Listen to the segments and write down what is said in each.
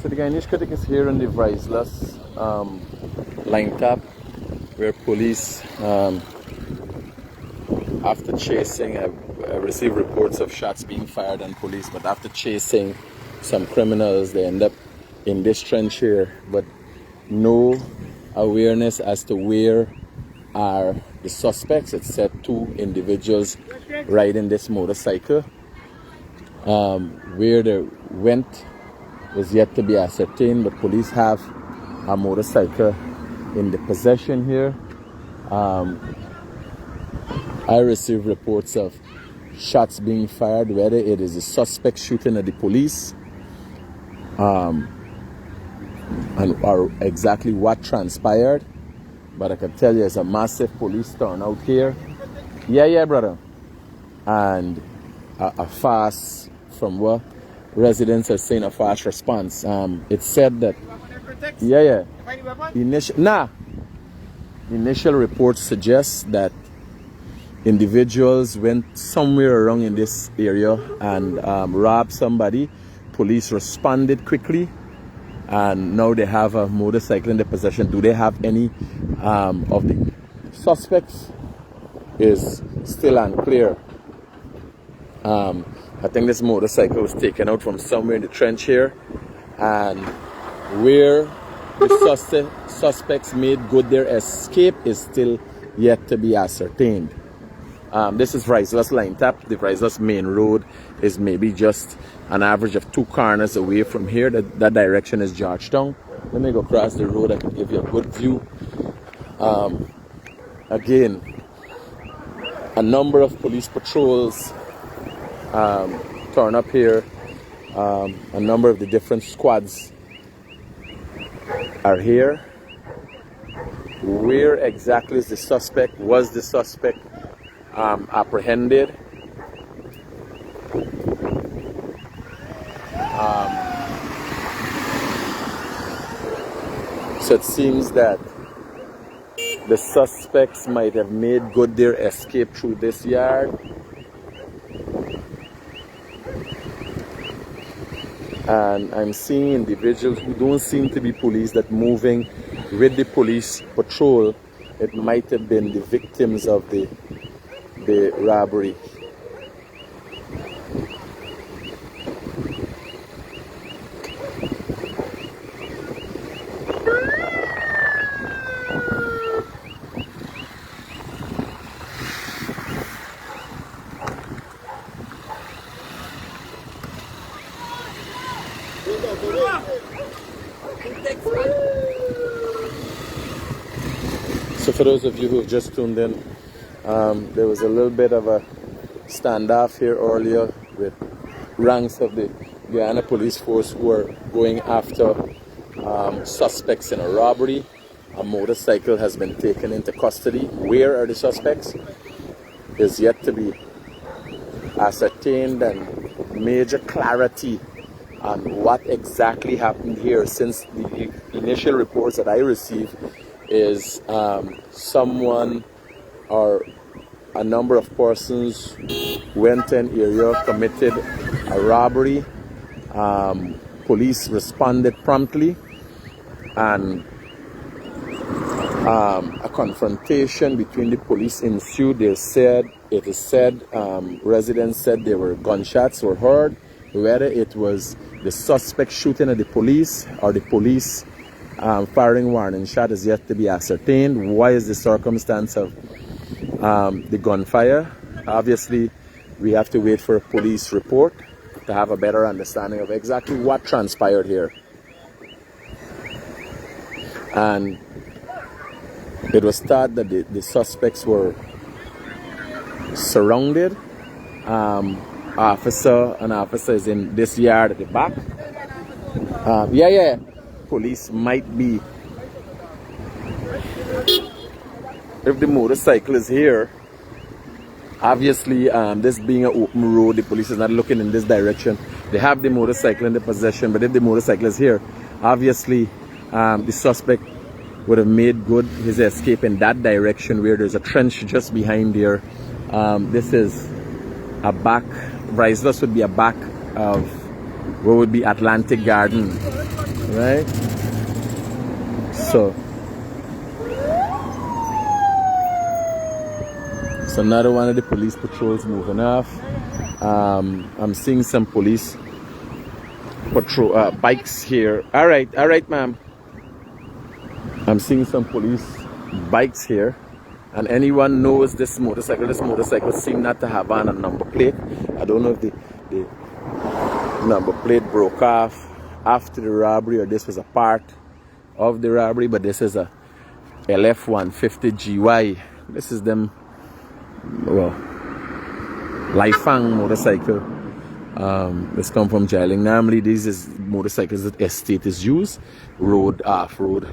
So the Guyanese Critic is here in the Reupload line tap, where police, after chasing, I received reports of shots being fired on police, but after chasing some criminals, they end up in this trench here, but no awareness as to where are the suspects. It said 2 individuals riding this motorcycle. Where they went is yet to be ascertained, but police have a motorcycle in the possession here. I received reports of shots being fired, whether it is a suspect shooting at the police, or exactly what transpired. But I can tell you, it's a massive police turnout here. Yeah, brother. And a fast, from what residents are saying, a fast response. It said that, initial reports suggest that individuals went somewhere around in this area and robbed somebody. Police responded quickly, and now they have a motorcycle in their possession. Do they have any of the suspects? Is still unclear. I think this motorcycle was taken out from somewhere in the trench here, and where the suspects made good their escape is still yet to be ascertained. This is Reupload line tap. The Reupload main road is maybe just an average of 2 corners away from here. That direction is Georgetown. Let me go across the road. I can give you a good view. Again, a number of police patrols turn up here. A number of the different squads are here. Where exactly is the suspect? Was the suspect apprehended? So it seems that the suspects might have made good their escape through this yard. And I'm seeing individuals who don't seem to be police that moving with the police patrol. It might have been the victims of the robbery. So for those of you who have just tuned in, there was a little bit of a standoff here earlier with ranks of the Guyana police force who were going after suspects in a robbery. A motorcycle has been taken into custody. Where are the suspects is yet to be ascertained, and major clarity on what exactly happened here, since the initial reports that I received is someone or a number of persons went in area, committed a robbery. Police responded promptly, and a confrontation between the police ensued. It is said residents said there were gunshots were heard. Whether it was the suspect shooting at the police or the police firing warning shot is yet to be ascertained. Why is the circumstance of the gunfire? Obviously, we have to wait for a police report to have a better understanding of exactly what transpired here. And it was thought that the suspects were surrounded. An officer is in this yard at the back. Police might be. If the motorcycle is here, obviously, this being an open road, the police is not looking in this direction. They have the motorcycle in their possession, but if the motorcycle is here, obviously, the suspect would have made good his escape in that direction where there's a trench just behind there. This is a back. Reupload would be a back of what would be Atlantic Garden. right? So another one of the police patrols moving off. I'm seeing some police patrol bikes here. All right, ma'am. I'm seeing some police bikes here, and anyone knows this motorcycle. This motorcycle seems not to have on a number plate. I don't know if the number plate broke off after the robbery or this was a part of the robbery, but this is a LF150GY. This is them, well, Lifang motorcycle. This come from Jiling. Normally these is motorcycles that estate is used, road, off-road,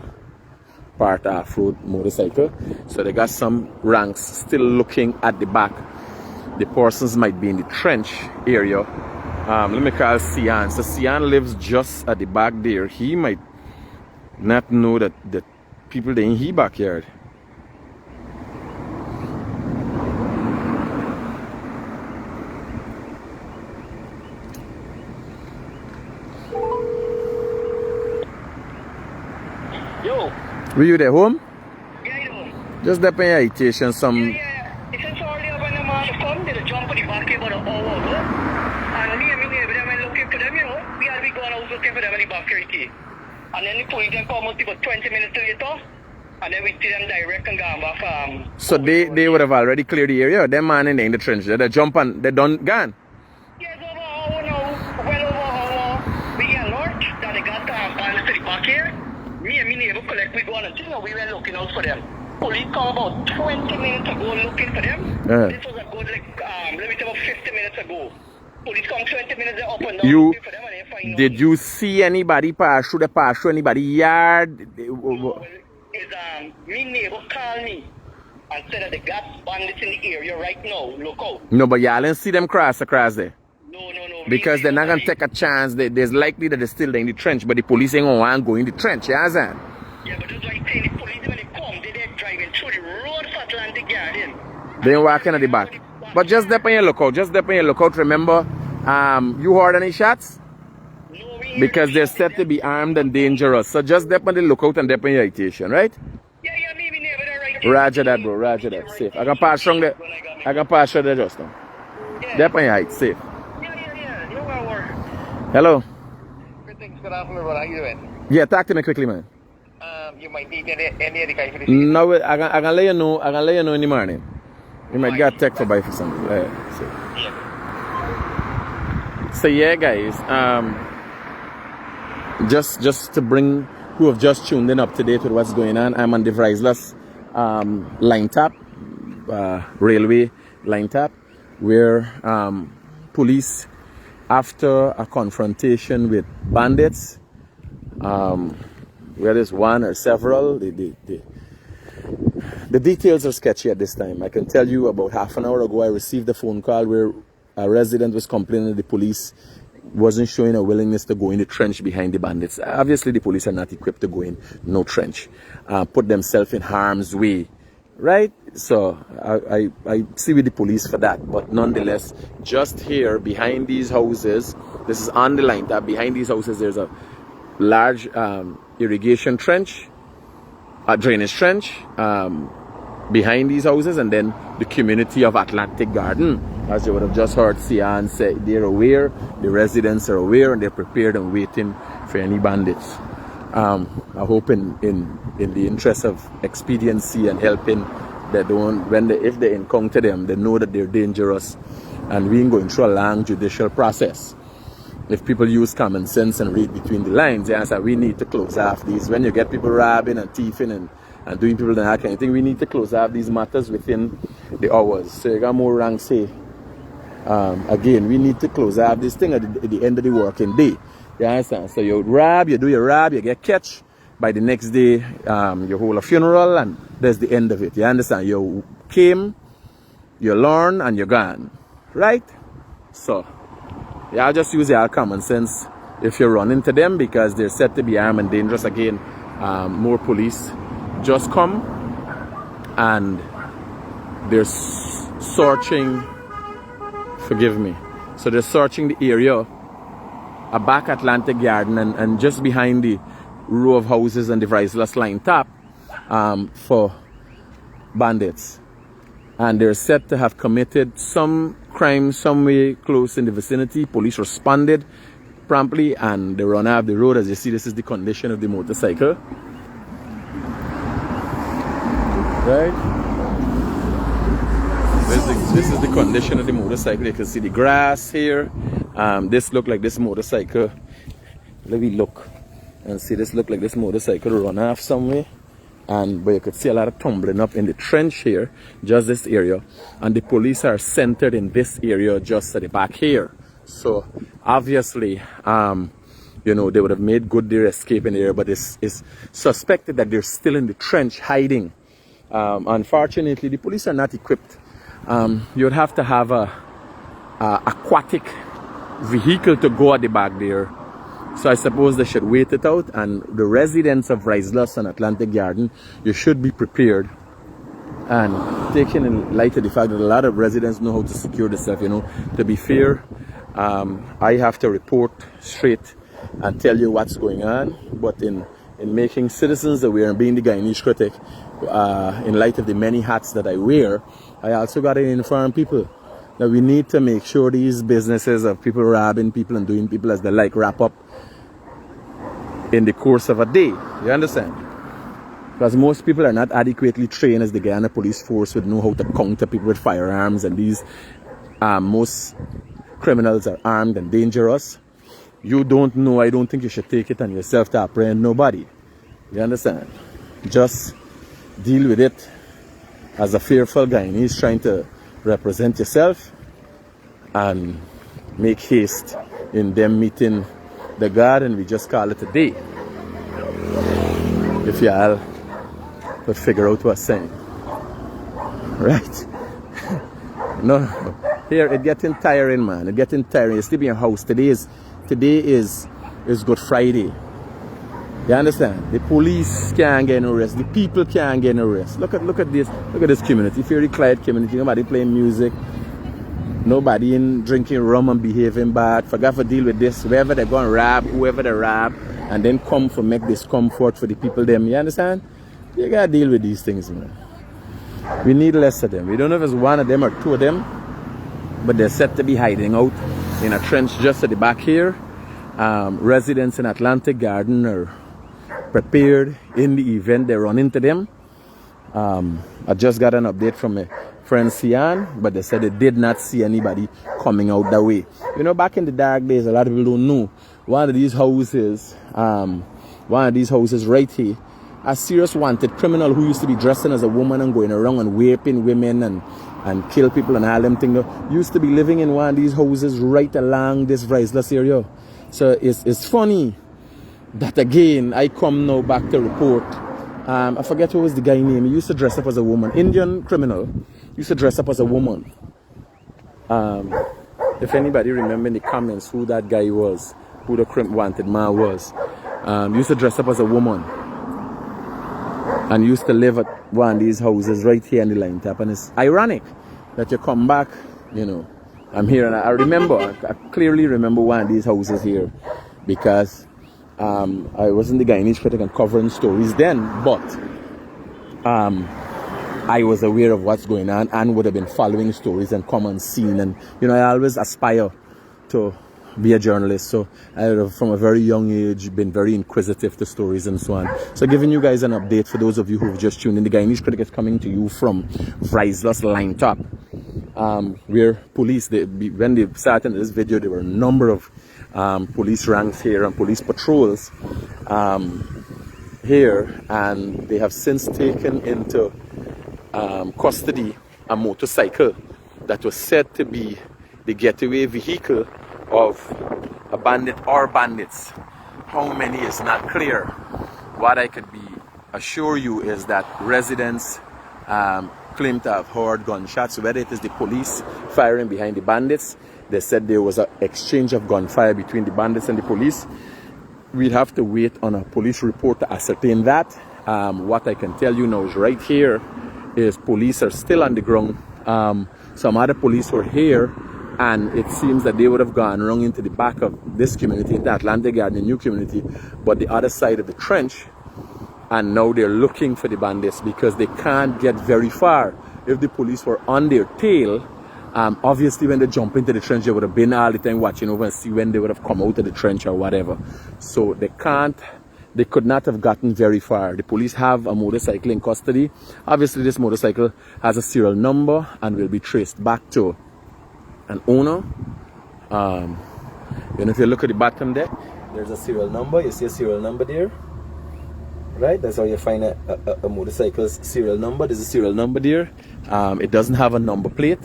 part off-road motorcycle. So they got some ranks still looking at the back. The persons might be in the trench area. Let me call Sian. So Sian lives just at the back there. He might not know that the people there in his backyard. Yo. Were you there home? Yeah, you know. Just that in agitation, some. Yeah. It's earlier when the man come, they jump on the back about an hour ago. And me and my neighbor, them went looking for them, you know. We had been going out looking for them in the back here. And then the police then come out about 20 minutes later. And then we see them direct and gone back. So they would have already cleared the area. Them man in the trench, they jump and they done gone. Yes, over an hour now. Well over an hour. We get alert that they got bandits to the back here. Me and my neighbor collect, we go on and see, we went looking out for them. Police come about 20 minutes ago looking for them. This was a good, let me say about 50 minutes ago. Police come 20 minutes up and down looking for them and they find Did you see anybody pass through anybody yard? No, me neighbor called me and said that they got bandits in the area right now. Look out. No, but y'all didn't see them cross there. No. Because they're not going to take a chance. There's likely that they're still in the trench, but the police ain't going to want to go in the trench, you understand? Yeah, but that's why I say the police, when they come, they're driving through the road for Atlantic Garden. They ain't walking at the back. But just dep on your lookout. Remember, you heard any shots? No, Because they're said to be armed and dangerous. So just dep on the lookout and dep on your agitation, right? Yeah, maybe never right. Roger that, bro. Roger that. Safe. I can pass through there. I can pass through there just now. Dep on your height. Safe. Yeah. You know where we're. Hello. Good things good afternoon, brother. How you doing? Yeah, talk to me quickly, man. You might need any other guy for this. No, I can let you know. I can let you know in the morning. You might get a text for buy for something. So yeah, guys. Just to bring who have just tuned in up to date with what's going on. I'm on the Vryslus line tap, railway line tap, where police, after a confrontation with bandits, where there's one or several, the details are sketchy at this time. I can tell you about half an hour ago I received a phone call where a resident was complaining that the police wasn't showing a willingness to go in the trench behind the bandits. Obviously the police are not equipped to go in no trench, put themselves in harm's way, right? So I see with the police for that. But nonetheless, just here behind these houses, this is on the line that behind these houses there's a large irrigation trench, a drainage trench behind these houses, and then the community of Atlantic Garden. As you would have just heard Sian say, they're aware, the residents are aware, and they're prepared and waiting for any bandits. I hope in the interest of expediency and helping, that if they encounter them, they know that they're dangerous, and we ain't going through a long judicial process. If people use common sense and read between the lines, the answer, we need to close off these. When you get people robbing and thieving and doing people that kind of thing, we need to close off these matters within the hours. So you got more rank say. Again, we need to close off this thing at the end of the working day. You understand? So you rob, you do your rob, you get catch. By the next day, you hold a funeral, and that's the end of it. You understand? You came, you learn, and you're gone. Right? So yeah, I'll just use your common sense if you run into them, because they're said to be armed and dangerous. Again, more police just come and they're searching, forgive me, so they're searching the area a back Atlantic garden and just behind the row of houses and the Vryslus line top for bandits. And they're said to have committed some crime somewhere close in the vicinity. Police responded promptly and they run off the road. As you see, this is the condition of the motorcycle. Right? This is the condition of the motorcycle. You can see the grass here. This look like this motorcycle. Let me look and see. This look like this motorcycle run off somewhere. But you could see a lot of tumbling up in the trench here, just this area. And the police are centered in this area just at the back here. So obviously, you know, they would have made good their escape in the area, but it's suspected that they're still in the trench hiding. Unfortunately, the police are not equipped. You would have to have a aquatic vehicle to go at the back there. So I suppose they should wait it out. And the residents of Vryslus and Atlantic Garden, you should be prepared. And taking in light of the fact that a lot of residents know how to secure themselves, you know, to be fair, I have to report straight and tell you what's going on. But in making citizens aware and being the Guyanese Critic, in light of the many hats that I wear, I also got to inform people that we need to make sure these businesses of people robbing people and doing people as they like wrap up in the course of a day. You understand? Because most people are not adequately trained as the Guyana police force would know how to counter people with firearms, and these most criminals are armed and dangerous. You don't know. I don't think you should take it on yourself to apprehend nobody. You understand? Just deal with it as a fearful Guyanese trying to represent yourself and make haste in them meeting the God, and we just call it a day. If y'all could figure out what's saying. Right? No, here it's getting tiring, man. It's getting tiring. You sleep in your house. Today is Good Friday. You understand? The police can't get no rest. The people can't get no rest. Look at this. Look at this community. If you're a quiet community, nobody playing music, nobody in drinking rum and behaving bad. Forgot to deal with this. Wherever they're going to rob, whoever they rob, and then come for make discomfort for the people them. You understand? You gotta deal with these things, man. We need less of them. We don't know if it's one of them or two of them, but they're said to be hiding out in a trench just at the back here. Residents in Atlantic Garden are prepared in the event they run into them. I just got an update from a friend Sian, but they said they did not see anybody coming out that way. You know, back in the dark days, a lot of people don't know. One of these houses right here, a serious wanted criminal who used to be dressing as a woman and going around and raping women and kill people and all them things, used to be living in one of these houses right along this Vryslus area. So it's funny that again I come now back to report. I forget what was the guy name. He used to dress up as a woman. Indian criminal used to dress up as a woman. If anybody remember in the comments who that guy was, who the wanted man was, used to dress up as a woman and used to live at one of these houses right here in the line tap. And it's ironic that you come back, you know, I'm here and I clearly remember one of these houses here because I wasn't the Guyanese Critic and covering stories then, but I was aware of what's going on and would have been following stories and come and seen. And, you know, I always aspire to be a journalist. So I have, from a very young age, been very inquisitive to stories and so on. So giving you guys an update for those of you who've just tuned in. The Guyanese Critic is coming to you from Vryslus line top, where police, when they started this video, there were a number of police ranks here and police patrols here, and they have since taken into custody a motorcycle that was said to be the getaway vehicle of a bandit or bandits. How many is not clear. What I could assure you is that residents claim to have heard gunshots, whether it is the police firing behind the bandits. They said there was an exchange of gunfire between the bandits and the police. We'd have to wait on a police report to ascertain that. What I can tell you now is right here is police are still on the ground. Some other police were here and it seems that they would have gone wrong into the back of this community, the Atlantic Garden, the new community, but the other side of the trench, and now they're looking for the bandits because they can't get very far. If the police were on their tail, obviously when they jump into the trench, they would have been all the time watching over and see when they would have come out of the trench or whatever. So they could not have gotten very far. The police have a motorcycle in custody. Obviously this motorcycle has a serial number and will be traced back to an owner. If you look at the bottom there, there's a serial number. You see a serial number there, right? That's how you find a motorcycle's serial number. There's a serial number there. It doesn't have a number plate,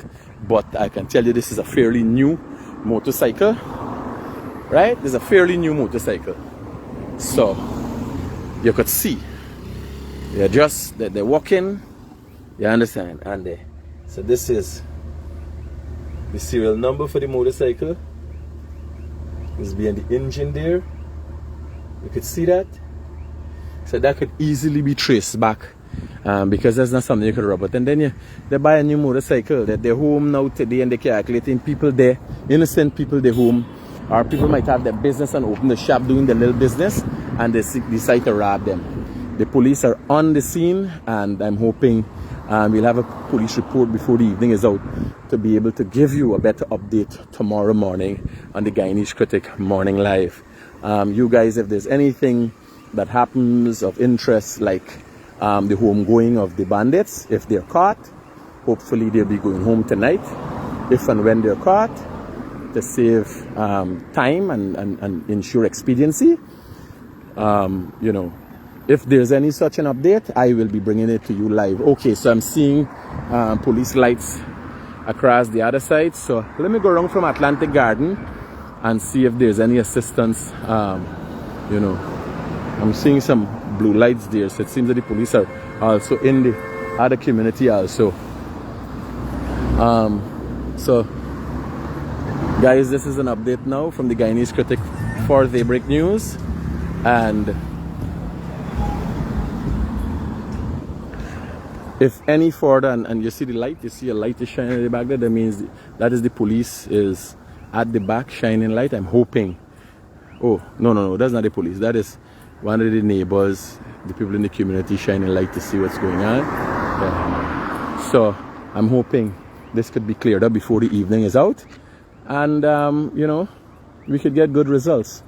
but I can tell you this is a fairly new motorcycle, right? This is a fairly new motorcycle. So you could see they're walking, you understand, and so this is the serial number for the motorcycle. Is behind the engine there. You could see that. So that could easily be traced back, because that's not something you could rob. But then they buy a new motorcycle, that they're home now today and they're calculating people there, innocent people they're home, or people might have their business and open the shop doing their little business, and they decide to rob them. The police are on the scene, and I'm hoping we'll have a police report before the evening is out to be able to give you a better update tomorrow morning on the Guyanese Critic Morning Live. You guys, if there's anything that happens of interest, like the homegoing of the bandits, if they're caught, hopefully they'll be going home tonight. If and when they're caught, to save time and ensure expediency, if there's any such an update, I will be bringing it to you live. Okay, so I'm seeing police lights across the other side. So let me go around from Atlantic Garden and see if there's any assistance. I'm seeing some blue lights there, so it seems that the police are also in the other community also. So guys, this is an update now from the Guyanese Critic for Daybreak News, and if any further, and you see the light, you see a light is shining at the back there, that means that is the police is at the back shining light. I'm hoping, oh no, that's not the police, that is one of the neighbors, the people in the community shining light to see what's going on. Yeah. So I'm hoping this could be cleared up before the evening is out, and we could get good results.